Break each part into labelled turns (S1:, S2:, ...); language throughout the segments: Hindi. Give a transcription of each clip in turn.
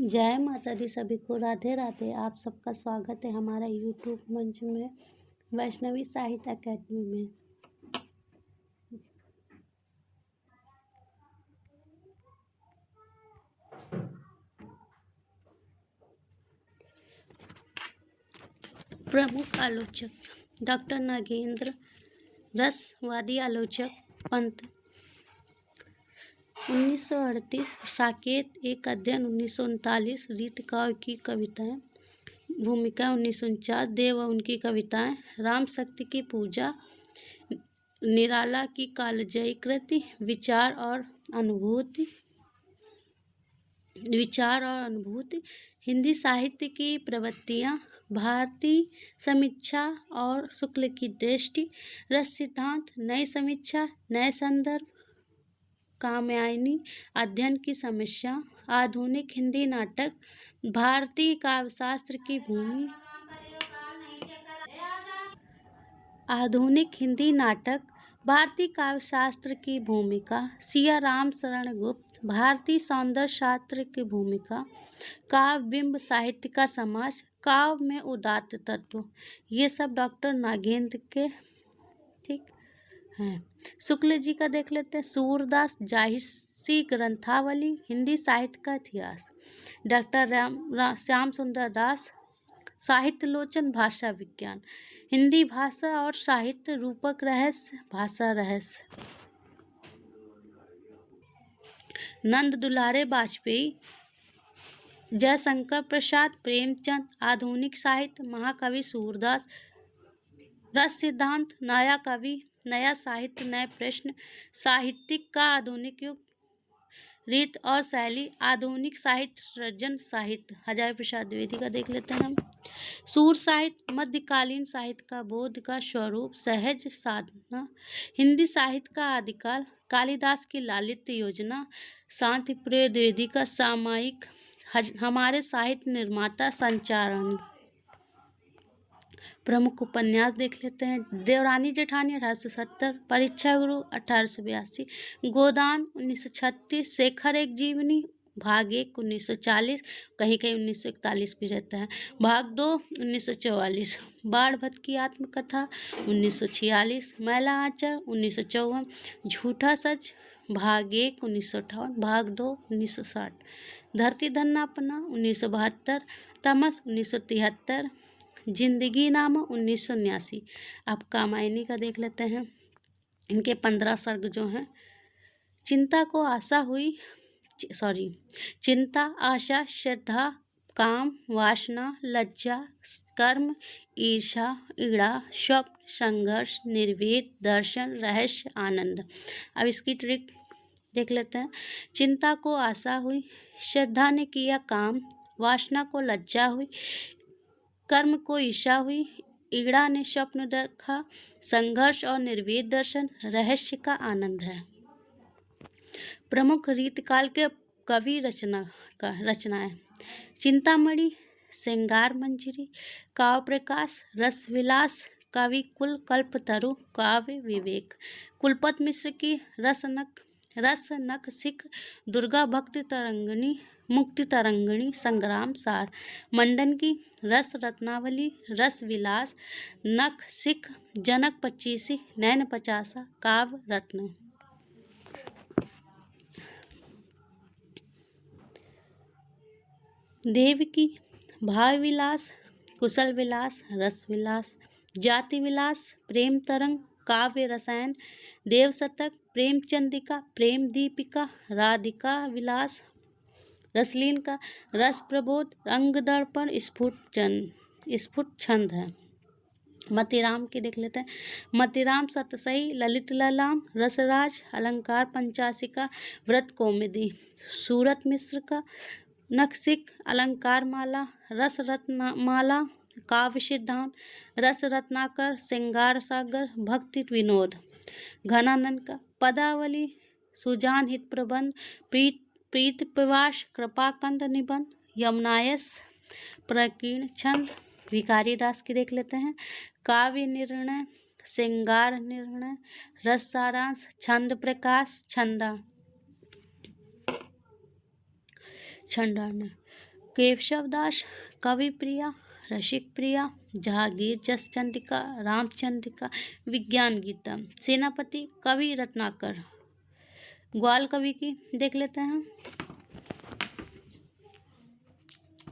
S1: जय माता दी। सभी को राधे राधे। आप सबका स्वागत है हमारा यूट्यूब मंच में, वैष्णवी साहित्य अकेडमी में। प्रमुख आलोचक डॉक्टर नागेंद्र, रसवादी आलोचक पंत। 1938 साकेत, एक अध्ययन 1939 रीतकाव्य की कविताएं, भूमिका 1949 देव व उनकी कविताएं, राम शक्ति की पूजा, निराला की कालजयी कृति, विचार और अनुभूति, हिंदी साहित्य की प्रवृत्तियाँ, भारतीय समीक्षा और शुक्ल की दृष्टि, रस सिद्धांत, नई समीक्षा, नए संदर्भ, कात्यायनी अध्ययन की समस्या, आधुनिक हिंदी नाटक, भारतीय काव्यशास्त्र की भूमि, आधुनिक हिंदी नाटक, भारतीय काव्यशास्त्र की भूमिका, सिया राम शरण गुप्त, भारतीय सौंदर्य शास्त्र की भूमिका, काव्य बिंब साहित्य का समाज, काव्य में उदात्त तत्व, ये सब डॉक्टर नागेंद्र के ठीक हैं। शुक्ल जी का देख लेते हैं। सूरदास जाहिसी ग्रंथावली, हिंदी साहित्य का इतिहास, डॉक्टर श्याम सुंदर दास, साहित्य लोचन, भाषा विज्ञान, हिंदी भाषा और साहित्य, रूपक रहस्य, भाषा रहस्य, नंद दुलारे वाजपेयी, जयशंकर प्रसाद, प्रेमचंद, आधुनिक साहित्य, महाकवि सूरदास, रस सिद्धांत, नया कवि, नया साहित्य, नए प्रश्न, साहित्यिक का आधुनिक युग, रीत और शैली, आधुनिक साहित्य, सृजन साहित्य, हजारी प्रसाद द्विवेदी का देख लेते हैं हम। सूर साहित्य, मध्यकालीन साहित्य का बोध का स्वरूप, सहज साधना, हिंदी साहित्य का आदिकाल, कालिदास की लालित्य योजना, शांति प्रिय द्विवेदी का सामायिक, हमारे साहित्य निर्माता, संचारण। प्रमुख उपन्यास देख लेते हैं। देवरानी जेठानी 1870, परीक्षा गुरु 1882, गोदान 1936, शेखर एक जीवनी भाग 1 1940, कहीं कहीं 1941 भी रहता है, भाग 2 1944, बाढ़ भट्ट की आत्मकथा 1946, मैला आंचल 1954, झूठा सच भाग 1 1958, भाग 2 1960, धरती धन्नापना 1972, तमस 1973, जिंदगी नामा 1979। अब कात्यायनी का देख लेते हैं। इनके 15 सर्ग जो हैं। चिंता, आशा, श्रद्धा, काम, वासना, लज्जा, कर्म, ईर्षा, ईड़ा, स्वप्न, संघर्ष, निर्वेद, दर्शन, रहस्य, आनंद। अब इसकी ट्रिक देख लेते हैं। चिंता को आशा हुई, श्रद्धा ने किया काम, वासना को लज्जा हुई, कर्म को ईर्षा हुई, ईड़ा ने स्वप्न देखा, संघर्ष और निर्वेद दर्शन, रहस्य का आनंद है। प्रमुख रीतकाल के कवि रचनाएं, चिंतामणि, श्रृंगार मंजरी, काव्य प्रकाश, रस विलास, कवि कुल, कल्पतरु, काव्य विवेक, कुलपति मिश्र की रस नख सिख, दुर्गा भक्ति तरंगिणी, मुक्ति तरंगिणी, संग्राम सार, मंडन की रस रत्नावली, रस विलास, नख सिख, जनक पच्चीसी, नैन पचासा, काव्य रत्न। देवकी, भाव विलास, कुशल विलास, रस विलास, जाति विलास, प्रेम तरंग, काव्य रसायन, देव शतक, प्रेमचंदिका, प्रेम दीपिका, राधिका विलास, रसलीन का रस प्रबोध, रंग दर्पण, स्फुट छंद है। मतिराम की देख लेते हैं। मतिराम सतसई, ललित ललाम, रसराज, अलंकार पंचासिका, व्रत कौमुदी, सूरत मिश्र का नखसिक, अलंकार माला, रस रत्नमाला, काव्य सिद्धांत, रस रत्नाकर, श्रृंगार सागर, भक्ति विनोद, घनानंद का पदावली, सुजान हित प्रबंध, प्रीत प्रवास, कृपाकंद निबंध, यमुनायस, प्रकीर्ण छंद। भिखारी दास की देख लेते हैं। काव्य निर्णय, श्रृंगार निर्णय, रस सारांश, छंद प्रकाश, छंदान, केशव दास, कवि प्रिया, रसिक प्रिया, जहांगीर जसचंद्रिका, रामचंद्रिका, विज्ञान गीता, सेनापति कवि रत्नाकर। ग्वाल कवि की देख लेते हैं।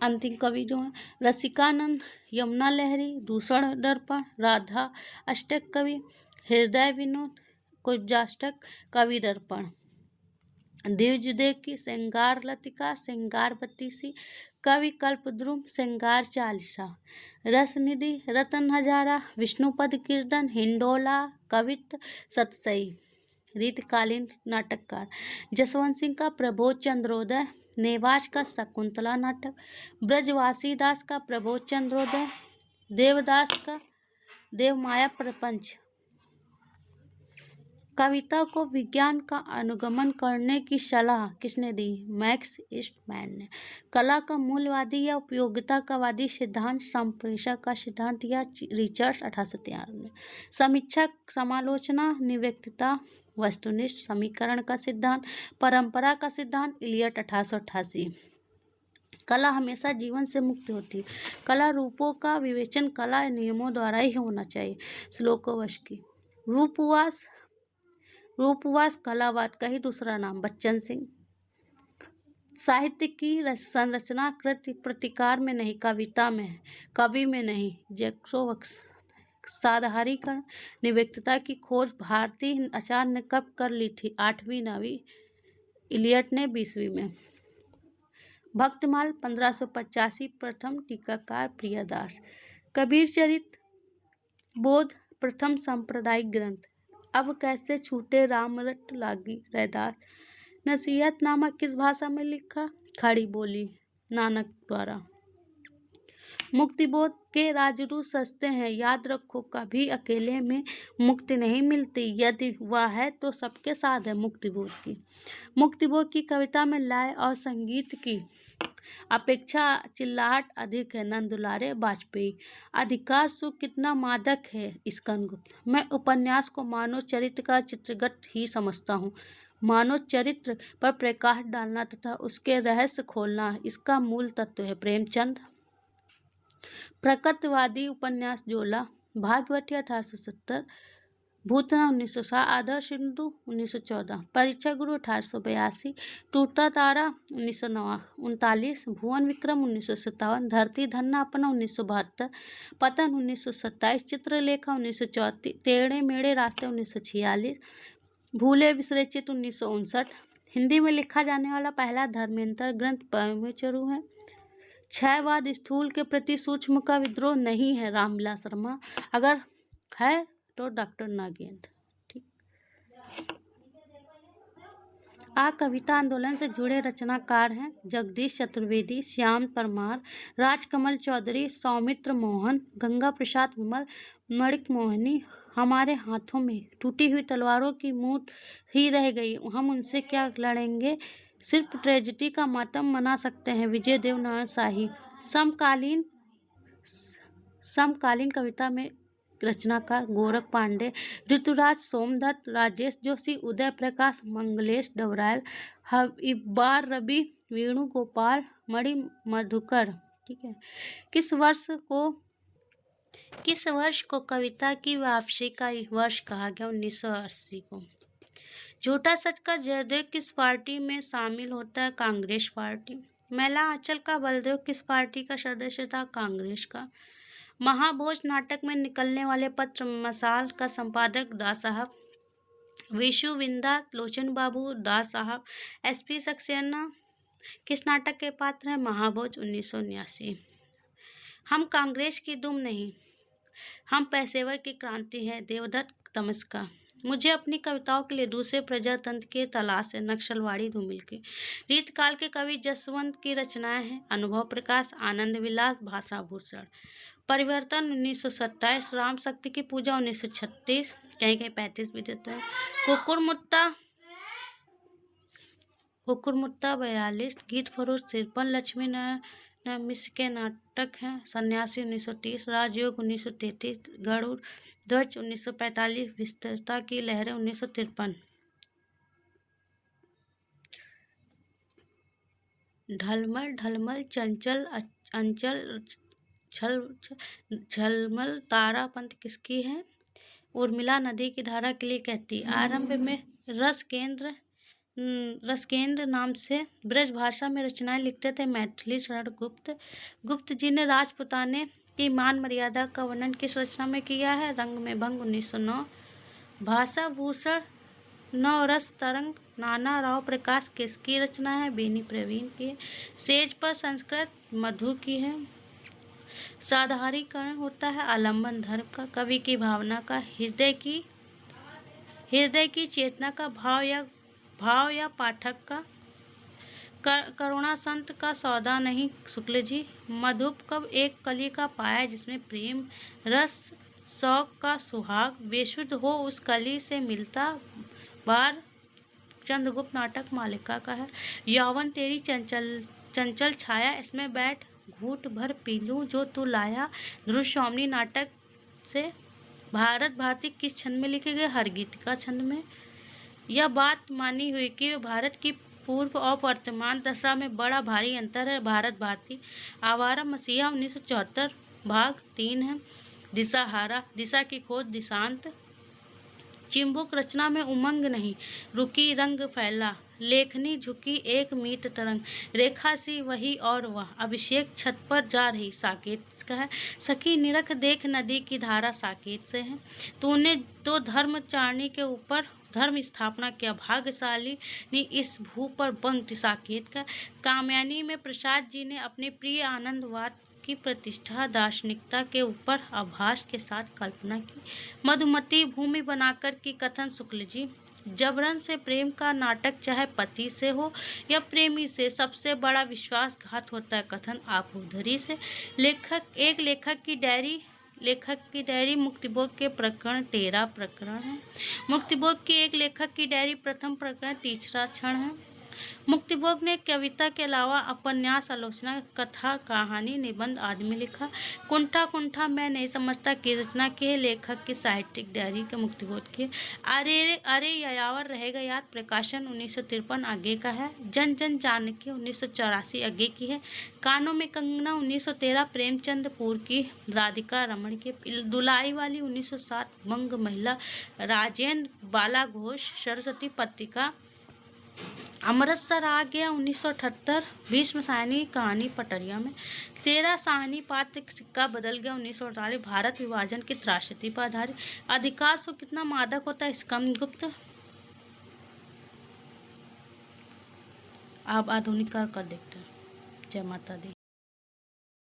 S1: अंतिम कवि जो है रसिकानंद, यमुना लहरी, दूषण दर्पण, राधा अष्टक कवि, हृदय विनोद, कुब्जाष्टक, कवि दर्पण। द्विजदेव की श्रृंगार लतिका, श्रृंगार बत्तीसी, कवि कल्पद्रुम, श्रृंगार चालीसा। रसनिधि, रतन हजारा, विष्णुपद कीर्तन, हिंडोला, कवित्त सतसई। रीतकालीन नाटककार जसवंत सिंह का प्रबोध चंद्रोदय, नेवाज का शकुंतला नाटक, ब्रजवासी दास का प्रबोध चंद्रोदय, देवदास का देवमाया प्रपंच। कविता को विज्ञान का अनुगमन करने की सलाह किसने दी? मैक्स ईस्टमैन ने। कला का मूलवादी या उपयोगितावादी सिद्धांत संप्रेषण का सिद्धांत या रिचर्ड 1893 में। समीक्षा, समालोचना, निव्यक्तता, वस्तुनिष्ठ समीकरण का सिद्धांत, परंपरा का सिद्धांत, इलियट 1888। कला हमेशा जीवन से मुक्त होती है। कला रूपों का विवेचन कला नियमों द्वारा ही होना चाहिए। श्लोकोवस्की। रूपवास कलावाद का ही दूसरा नाम। बच्चन सिंह। साहित्य की संरचना कृति प्रतिकार में नहीं, कविता में है, कवि में नहीं। जैक्सोवक्स। साधारीकरण, निव्यक्तता की खोज भारतीय आचार्य ने कब कर ली थी? 8वीं 9वीं, इलियट ने 20वीं में। भक्तमाल 1585, प्रथम टीकाकार प्रियदास। कबीर चरित बोध, प्रथम सांप्रदायिक ग्रंथ। अब कैसे छूटे रामरट लागी रैदास। नसीहतनामा किस भाषा में लिखा? खड़ी बोली, नानक द्वारा। मुक्तिबोध के राजरू सस्ते हैं, याद रखो कभी अकेले में मुक्ति नहीं मिलती, यदि वह है तो सबके साथ है। मुक्तिबोध की। मुक्तिबोध की कविता में लय और संगीत की अपेक्षा चिल्लाहट अधिक है। नंदुलारे वाजपेयी। अधिकार सुख कितना मादक है। स्कंदगुप्त। मैं उपन्यास को मानव चरित्र का चित्रगत ही समझता हूँ। मानव चरित्र पर प्रकाश डालना तथा उसके रहस्य खोलना इसका मूल तत्व है। प्रेमचंद। प्रकृतिवादी उपन्यास जोला। भाग्यवती 1870, भूतना 1960, आदर्श सिंधु 1914, परीक्षा गुरु 1882, टूटा तारा 1939, भुवन विक्रम 1957, धरती धन्ना अपना 1972, पतन 1927, चित्रलेखा 1934, टेढ़े मेढ़े रास्ते 1946, भूले विसर्जित 1959। हिंदी में लिखा जाने वाला पहला धर्मेंद्र ग्रंथ परमेचरु है। क्षयवाद स्थूल के प्रति सूक्ष्म का विद्रोह नहीं है। रामविलास शर्मा। अगर है तो डॉक्टर नागेंद्र। ठीक। कविता आंदोलन से जुड़े रचनाकार हैं जगदीश चतुर्वेदी, श्याम परमार, राजकमल चौधरी, सौमित्र मोहन, गंगा प्रसाद विमल, मणिक मोहिनी। हमारे हाथों में टूटी हुई तलवारों की मूठ ही रह गई, हम उनसे क्या लड़ेंगे, सिर्फ ट्रेजिडी का मातम मना सकते हैं। विजय देवनारायण शाही। समकालीन कविता में रचनाकार गोरख पांडे, ऋतुराज सोमदत्त, राजेश जोशी, उदय प्रकाश, मंगलेश डबरायल, इब्बार रवि, वेणुगोपाल, मणि मधुकर। ठीक है। किस वर्ष को कविता की वापसी का वर्ष कहा गया? 1980 को। झूठा सच का जयदेव किस पार्टी में शामिल होता है? कांग्रेस पार्टी। मैला आंचल का बलदेव किस पार्टी का सदस्य था? कांग्रेस का। महाभोज नाटक में निकलने वाले पत्र मसाल का संपादक दास साहब। विशु विंदा, लोचन बाबू, दास साहब। SP सक्सेना किस नाटक के पात्र हैं? महाभोज 1979। हम कांग्रेस की दुम नहीं, हम पेशेवर की क्रांति है। देवदत्त तमस्का। मुझे अपनी कविताओं के लिए दूसरे प्रजातंत्र की तलाश है। नक्सलवाड़ी धूमिल की। रीतकाल के कवि जसवंत की रचनाएं हैं। अनुभव प्रकाश, आनंद विलास, भाषाभूषण। परिवर्तन 1927, राम शक्ति की पूजा 1936, कहीं कहीं 35 भी देते हैं। कुकुरमुत्ता 42, गीत फरोश 53, लक्ष्मी नारायण मिश्र के नाटक हैं। सन्यासी 1930, राजयोग 1933, गरुड़ ध्वज 1945, विस्तरता की लहरें 1953। ढलमल ढलमल चंचल अंचल छल झलमल तारा पंथ किसकी है? उर्मिला नदी की धारा के लिए कहती है। आरंभ में रस केंद्र नाम से ब्रज भाषा में रचनाएं लिखते थे मैथिली शरण गुप्त जी ने राजपुताने की मान मर्यादा का वर्णन किस रचना में किया है? रंग में भंग 1909। भाषा भूषण नवरस तरंग नाना राव प्रकाश किसकी रचना है? बेनी प्रवीण की। सेज पर संस्कृत मधु की है। साधारीकरण होता है आलम्बन धर्म का। कवि की भावना का हृदय की चेतना का भाव या पाठक का। करुणा संत का सौदा नहीं शुक्ल जी। मधुप कब एक कली का पाया जिसमें प्रेम रस शौक का सुहाग बेशुद्ध हो उस कली से मिलता बार चंद्रगुप्त नाटक मालिका का है। यौवन तेरी चंचल छाया इसमें बैठ घूट भर पी लूं जो तू लाया ध्रुवस्वामिनी नाटक से। भारत भारती किस छंद में लिखे गए? हरगीतिका छंद में। यह बात मानी हुई कि भारत की पूर्व और वर्तमान दशा में बड़ा भारी अंतर है। भारत भारती। आवारा मसीहा 1974 भाग 3 है। दिशाहारा दिशा की खोज दिशांत। चिंबुक रचना में उमंग नहीं रुकी रंग फैला लेखनी झुकी एक मीत तरंग रेखा सी वही और वह अभिषेक छत पर जा रही साकेत का है। सखी निरख देख नदी की धारा साकेत से है। तूने तो धर्मचारिणी के ऊपर धर्म स्थापना किया भाग्यशाली ने इस भू पर पंक्ति साकेत का। कामयानी में प्रसाद जी ने अपने प्रिय आनंदवाद की प्रतिष्ठा दार्शनिकता के ऊपर आभास के साथ कल्पना की। मधुमती भूमि बनाकर की कथन शुक्ल जी। जबरन से प्रेम का नाटक चाहे पति से हो या प्रेमी से सबसे बड़ा विश्वासघात होता है कथन आपूधरी से। लेखक की डायरी मुक्तिभोग के प्रकरण 13 प्रकरण है। मुक्तिभोग की एक लेखक की डायरी प्रथम प्रकरण तीसरा क्षण है। मुक्तिभोग ने कविता के अलावा उपन्यास आलोचना कथा कहानी निबंध आदि में लिखा। कुंठा मैं नहीं समझता की रचना की है लेखक की साहित्यिक डायरी के मुक्तिभोग की। अरे यायावर रहेगा याद प्रकाशन 1953 आगे का है। जन जन जानकी 1984 आगे की है। कानों में कंगना 1913 प्रेमचंदपुर की राधिका रमन की। दुलाई वाली 1907 बंग महिला राजेंद्र बाला घोष सरस्वती पत्रिका। अमृतसर आ गया 1978 भीष्म साहनी कहानी पटरिया में। तेरा साहनी पात्र सिक्का बदल गया 1948 भारत विभाजन की त्रासदी पर आधारित। अधिकार को कितना मादक होता है स्कंद गुप्त। आप आधुनिक कर देखते हैं। जय माता दी।